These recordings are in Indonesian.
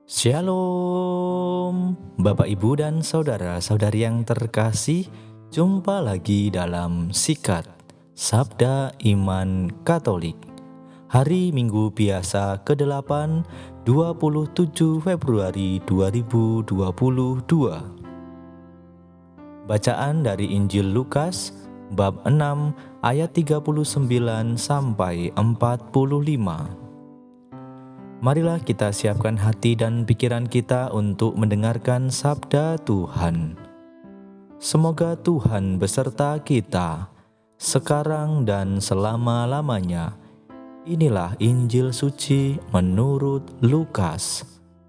Shalom, Bapak Ibu dan saudara-saudari yang terkasih. Jumpa lagi dalam Sikat Sabda Iman Katolik. Hari Minggu biasa ke-8, 27 Februari 2022. Bacaan dari Injil Lukas bab 6 ayat 39 sampai 45. Marilah kita siapkan hati dan pikiran kita untuk mendengarkan sabda Tuhan. Semoga Tuhan beserta kita, sekarang dan selama-lamanya. Inilah Injil suci menurut Lukas.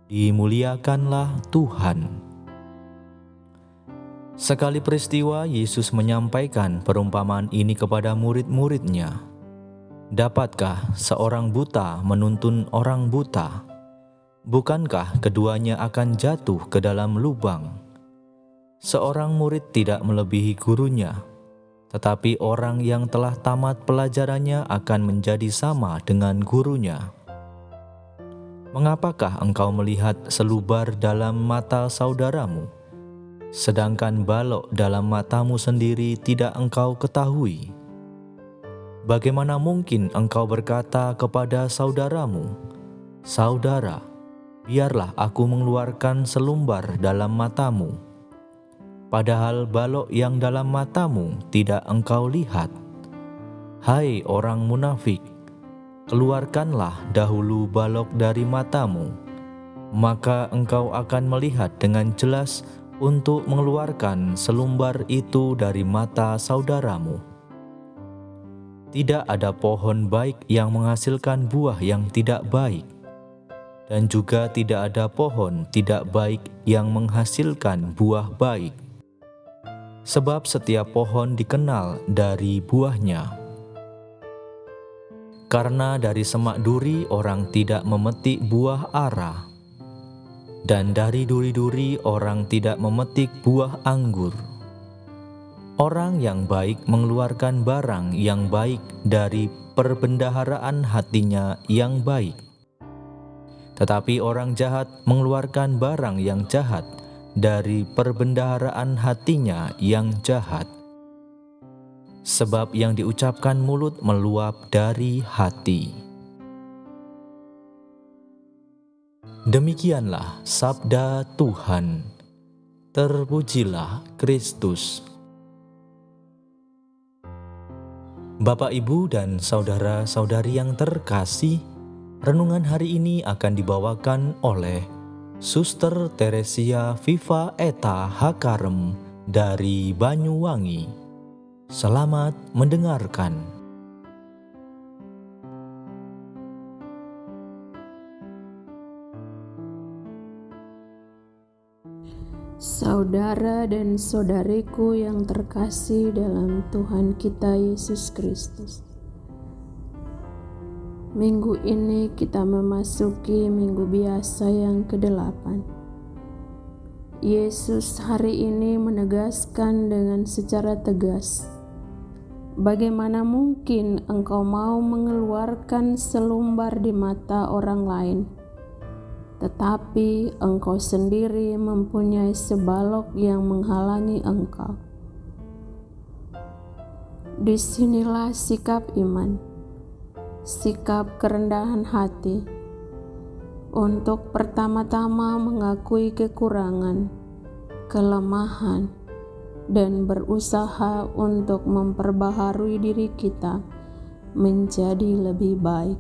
Dimuliakanlah Tuhan. Sekali peristiwa, Yesus menyampaikan perumpamaan ini kepada murid-muridnya. Dapatkah seorang buta menuntun orang buta? Bukankah keduanya akan jatuh ke dalam lubang? Seorang murid tidak melebihi gurunya, tetapi orang yang telah tamat pelajarannya akan menjadi sama dengan gurunya. Mengapakah engkau melihat selubar dalam mata saudaramu, sedangkan balok dalam matamu sendiri tidak engkau ketahui? Bagaimana mungkin engkau berkata kepada saudaramu, "Saudara, biarlah aku mengeluarkan selumbar dalam matamu," padahal balok yang dalam matamu tidak engkau lihat? Hai orang munafik, keluarkanlah dahulu balok dari matamu, maka engkau akan melihat dengan jelas untuk mengeluarkan selumbar itu dari mata saudaramu. Tidak ada pohon baik yang menghasilkan buah yang tidak baik, dan juga tidak ada pohon tidak baik yang menghasilkan buah baik. Sebab setiap pohon dikenal dari buahnya. Karena dari semak duri orang tidak memetik buah ara, dan dari duri-duri orang tidak memetik buah anggur. Orang yang baik mengeluarkan barang yang baik dari perbendaharaan hatinya yang baik. Tetapi orang jahat mengeluarkan barang yang jahat dari perbendaharaan hatinya yang jahat. Sebab yang diucapkan mulut meluap dari hati. Demikianlah sabda Tuhan. Terpujilah Kristus. Bapak, Ibu, dan saudara-saudari yang terkasih, renungan hari ini akan dibawakan oleh Suster Teresia Viva Eta Hakarem dari Banyuwangi. Selamat mendengarkan. Saudara dan saudariku yang terkasih dalam Tuhan kita Yesus Kristus. Minggu ini kita memasuki minggu biasa yang ke-8. Yesus hari ini menegaskan dengan secara tegas, bagaimana mungkin engkau mau mengeluarkan selumbar di mata orang lain, tetapi engkau sendiri mempunyai sebalok yang menghalangi engkau. Disinilah sikap iman, sikap kerendahan hati, untuk pertama-tama mengakui kekurangan, kelemahan, dan berusaha untuk memperbaharui diri kita menjadi lebih baik.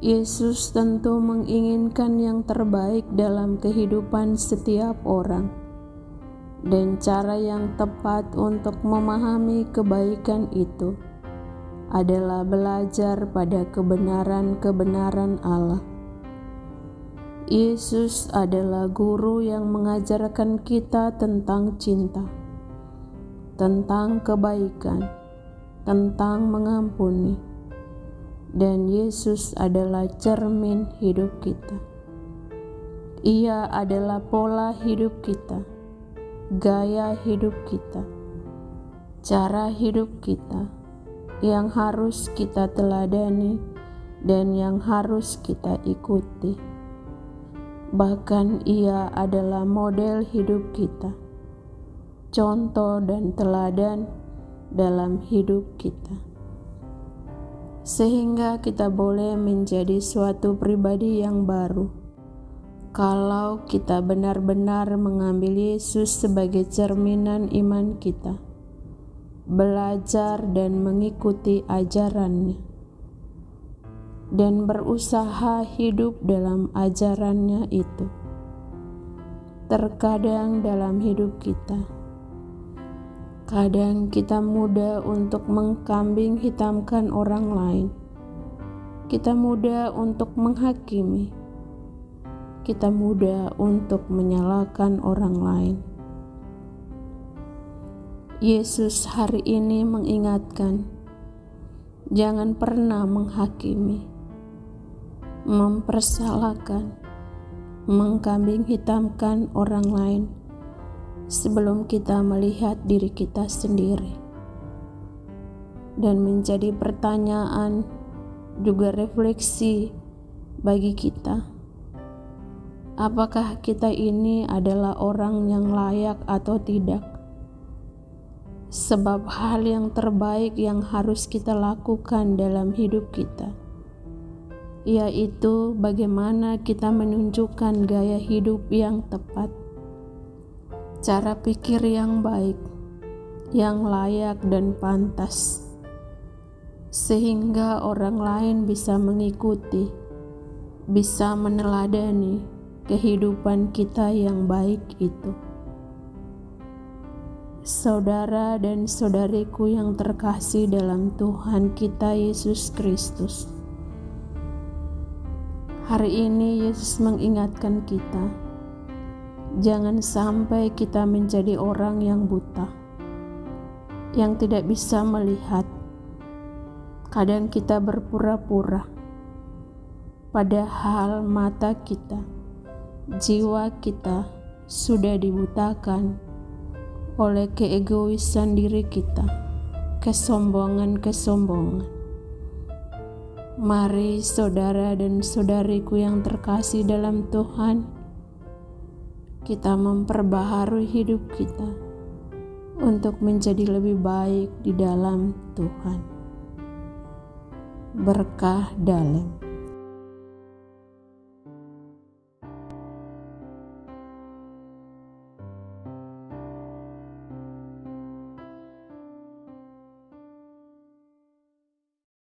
Yesus tentu menginginkan yang terbaik dalam kehidupan setiap orang, dan cara yang tepat untuk memahami kebaikan itu adalah belajar pada kebenaran-kebenaran Allah. Yesus adalah guru yang mengajarkan kita tentang cinta, tentang kebaikan, tentang mengampuni. Dan Yesus adalah cermin hidup kita. Ia adalah pola hidup kita, gaya hidup kita, cara hidup kita yang harus kita teladani dan yang harus kita ikuti. Bahkan Ia adalah model hidup kita, contoh dan teladan dalam hidup kita, sehingga kita boleh menjadi suatu pribadi yang baru kalau kita benar-benar mengambil Yesus sebagai cerminan iman kita, belajar dan mengikuti ajarannya, dan berusaha hidup dalam ajarannya itu. Terkadang dalam hidup kita, kadang kita mudah untuk mengkambing hitamkan orang lain. Kita mudah untuk menghakimi. Kita mudah untuk menyalahkan orang lain. Yesus hari ini mengingatkan, jangan pernah menghakimi, mempersalahkan, mengkambing hitamkan orang lain sebelum kita melihat diri kita sendiri. Dan menjadi pertanyaan juga refleksi bagi kita, apakah kita ini adalah orang yang layak atau tidak? Sebab hal yang terbaik yang harus kita lakukan dalam hidup kita, yaitu bagaimana kita menunjukkan gaya hidup yang tepat, cara pikir yang baik, yang layak dan pantas, sehingga orang lain bisa mengikuti, bisa meneladani kehidupan kita yang baik itu. Saudara dan saudariku yang terkasih dalam Tuhan kita Yesus Kristus, hari ini Yesus mengingatkan kita, jangan sampai kita menjadi orang yang buta, yang tidak bisa melihat. Kadang kita berpura-pura, padahal mata kita, jiwa kita sudah dibutakan oleh keegoisan diri kita, kesombongan-kesombongan. Mari saudara dan saudariku yang terkasih dalam Tuhan, kita memperbaharui hidup kita untuk menjadi lebih baik di dalam Tuhan. Berkah dalam.